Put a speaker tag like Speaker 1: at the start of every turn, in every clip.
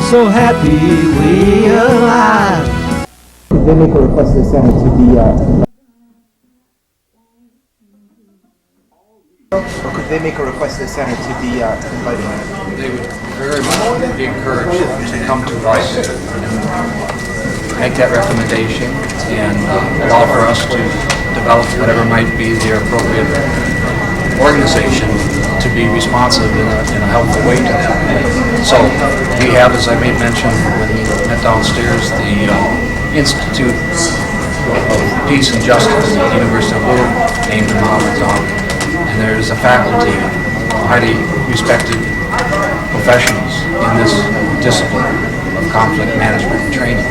Speaker 1: so happy we alive.
Speaker 2: They make a request to the Senate to be or could they make a request to the Senate to be invited?
Speaker 3: They would very much be encouraged to come to us and make that recommendation and allow for us to develop whatever might be their appropriate organization to be responsive in a helpful way to them. So we have, as I made mention when we met downstairs, the Institute of Peace and Justice at the University of Louisville, named Muhammad Ali. And there's a faculty of highly respected professionals in this discipline of conflict management and training.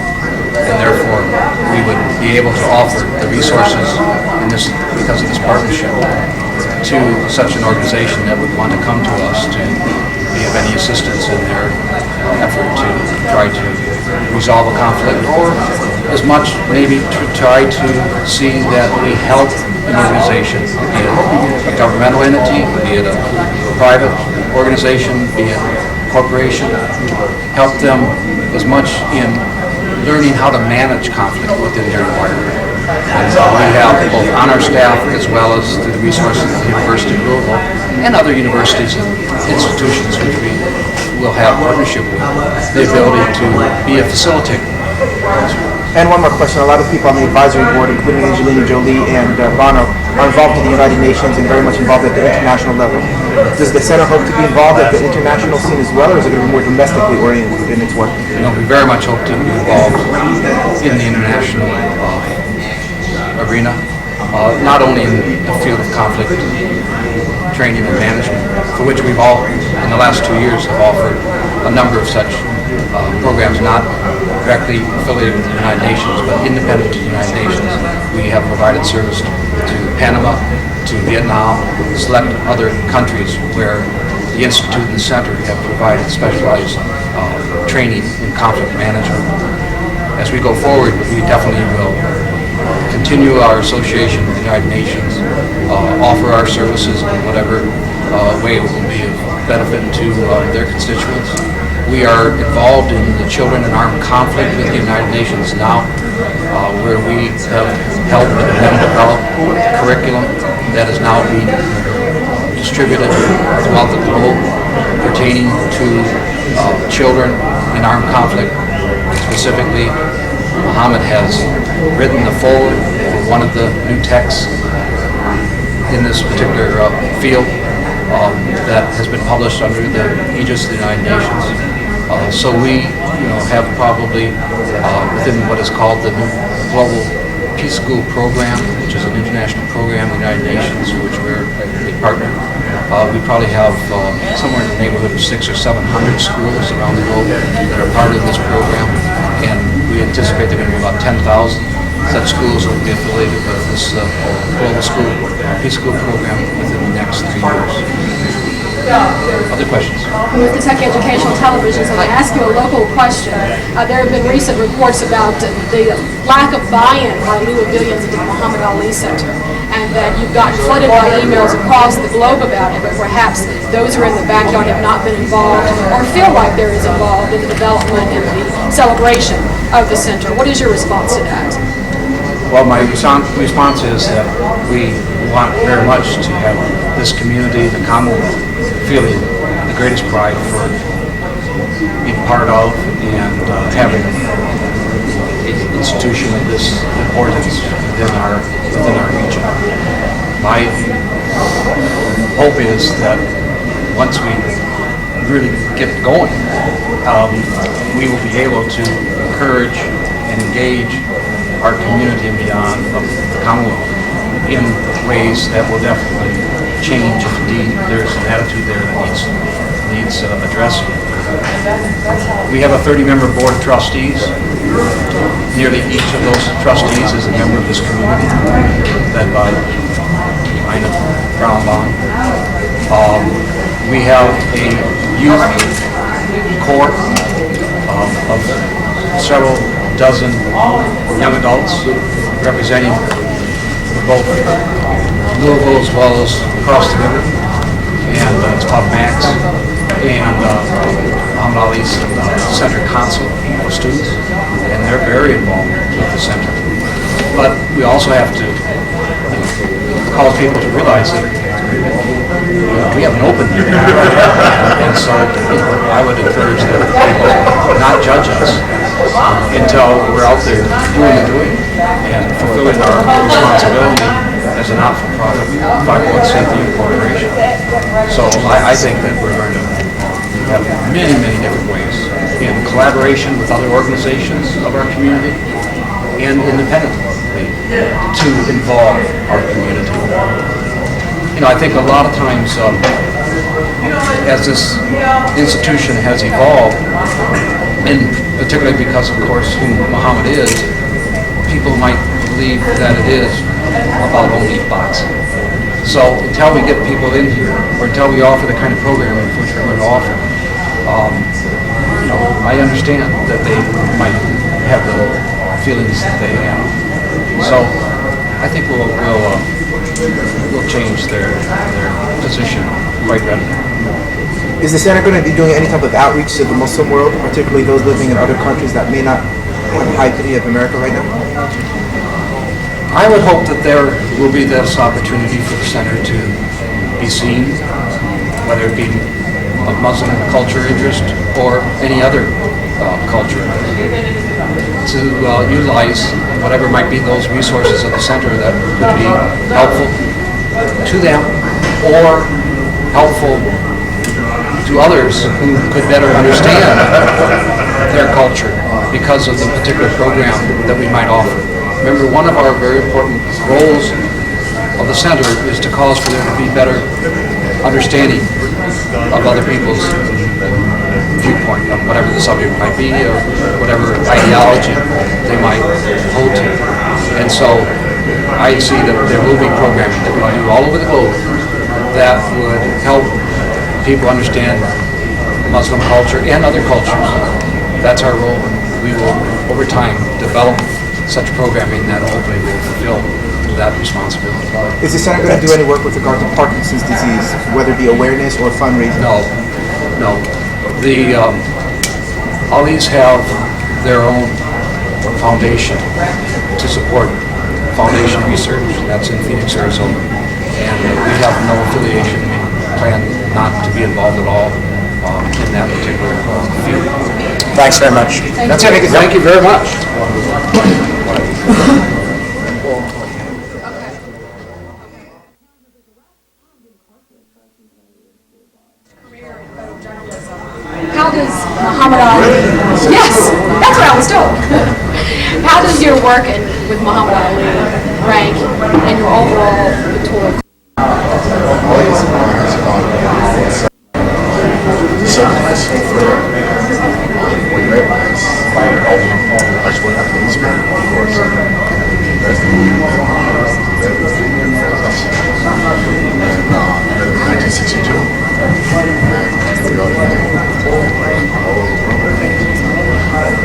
Speaker 3: And therefore, we would be able to offer the resources in this, because of this partnership, to such an organization that would want to come to us to be of any assistance in their effort to try to resolve a conflict, or as much maybe to try to see that we help an organization, be it a governmental entity, be it a private organization, be it a corporation, help them as much in learning how to manage conflict within their environment. And we have both on our staff as well as through the resources of the University of Louisville and other universities and institutions which we will have partnership with, the ability to be a facilitator.
Speaker 2: And one more question. A lot of people on the advisory board, including Angelina Jolie and Bono, are involved in the United Nations and very much involved at the international level. Does the Center hope to be involved at the international scene as well, or is it going to be more domestically oriented in its work?
Speaker 3: No, we very much hope to be involved in the international arena, not only in the field of conflict training and management, for which we've all, in the last 2 years, have offered a number of such programs, not directly affiliated with the United Nations, but independent of the United Nations. We have provided service to Panama, to Vietnam, select other countries where the Institute and the Center have provided specialized training in conflict management. As we go forward, we definitely will continue our association with the United Nations, offer our services in whatever way it will be of benefit to their constituents. We are involved in the Children in Armed Conflict with the United Nations now, where we have helped them develop curriculum that is now being distributed throughout the globe pertaining to children in armed conflict. Specifically, Muhammad has written the foreword for one of the new texts in this particular field that has been published under the aegis of the United Nations. So we have probably within what is called the new Global Peace School Program, which is an international program of the United Nations, for which we're a partner. We probably have somewhere in the neighborhood of 600 or 700 schools around the globe that are part of this program, and we anticipate there are going to be about 10,000 such schools that will be affiliated with this Global School Peace School Program within the next 3 years. Other questions?
Speaker 4: With Kentucky Educational Television, so I ask you a local question. There have been recent reports about the lack of buy-in by Louisvillians into the Muhammad Ali Center, and that you've gotten flooded by emails across the globe about it, but perhaps those who are in the backyard have not been involved or feel like they're as involved in the development and the celebration of the center. What is your response to that?
Speaker 3: Well, my response is that we want very much to have this community, the Commonwealth, feeling the greatest pride for being part of and having an institution of this importance within our region. My hope is that once we really get going, we will be able to encourage and engage our community and beyond of the Commonwealth in ways that will definitely change if indeed there's an attitude there that needs addressing. We have a 30-member board of trustees. Nearly each of those trustees is a member of this community, led by Ina Brownbaum. We have a youth court of several dozen young adults representing both Louisville as well as across the river, and it's called Max. And Muhammad Ali's Center Council of Students, and they're very involved with the center. But we also have to cause people to realize that we have an open here. And so I would encourage them to not judge us until we're out there doing and fulfilling our responsibility as a not-for-profit 501c3 corporation. So I think that we're going to have many, many different ways in collaboration with other organizations of our community and independently to involve our community. I think a lot of times as this institution has evolved, and particularly because, of course, who Muhammad is, people might believe that it is about only bots. So until we get people in here, or until we offer the kind of programming which we're going to offer, I understand that they might have the feelings that they have. So I think we'll change their position quite readily.
Speaker 2: Is the center going to be doing any type of outreach to the Muslim world, particularly those living in other countries that may not have a high opinion of America right now?
Speaker 3: I would hope that there will be this opportunity for the center to be seen, whether it be of Muslim culture interest or any other culture, to utilize whatever might be those resources of the center that could be helpful to them or helpful to others who could better understand their culture because of the particular program that we might offer. Remember, one of our very important roles of the center is to cause for there to be better understanding of other people's viewpoint of whatever the subject might be or whatever ideology they might hold to. And so I see that there will be programming that we do all over the globe that would help people understand Muslim culture and other cultures. That's our role. We will, over time, develop such programming that hopefully will fulfill that responsibility.
Speaker 2: Is the center going to do any work with regard to Parkinson's disease, whether it be awareness or fundraising?
Speaker 3: No. The Alis have their own foundation to support foundation research. That's in Phoenix, Arizona. And we have no affiliation. We plan not to be involved at all in that particular field.
Speaker 2: Thanks very much.
Speaker 3: That's it. Thank you very much.
Speaker 4: How does Muhammad Ali, yes, that's what I was told. How does your work with Muhammad Ali rank in your overall tour?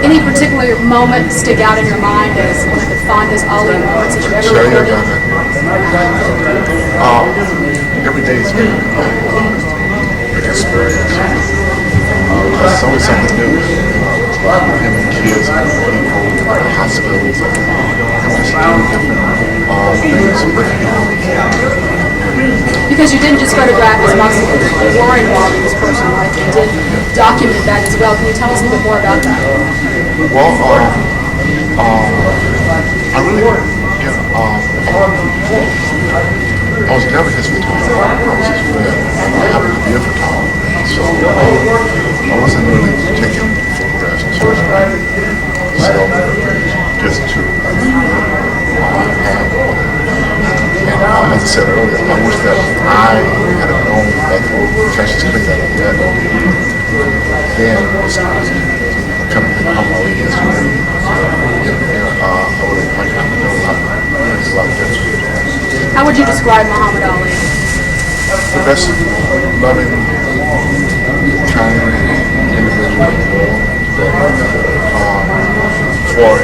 Speaker 4: Any particular moment stick out in your mind as one of the fondest Ali moments that you ever recorded?
Speaker 5: Every day is been an experience. There's always something new. Him and kids and people, hospitals, and just doing different things with people.
Speaker 4: Because you didn't just photograph his Muslim, you were involved in his personal life and did document that as well. Can you tell us a little bit more about that?
Speaker 5: Well, I really, I was never his photographer. I was his friend. I happened to be a photographer. So I wasn't really taking photographs and so just to have and as I said earlier, I wish that I had known that Cassius Clay that I met then becoming Muhammad Ali is I would have liked to know a lot different.
Speaker 4: How would you describe Muhammad Ali?
Speaker 5: The best loving, kind individual in the world that for a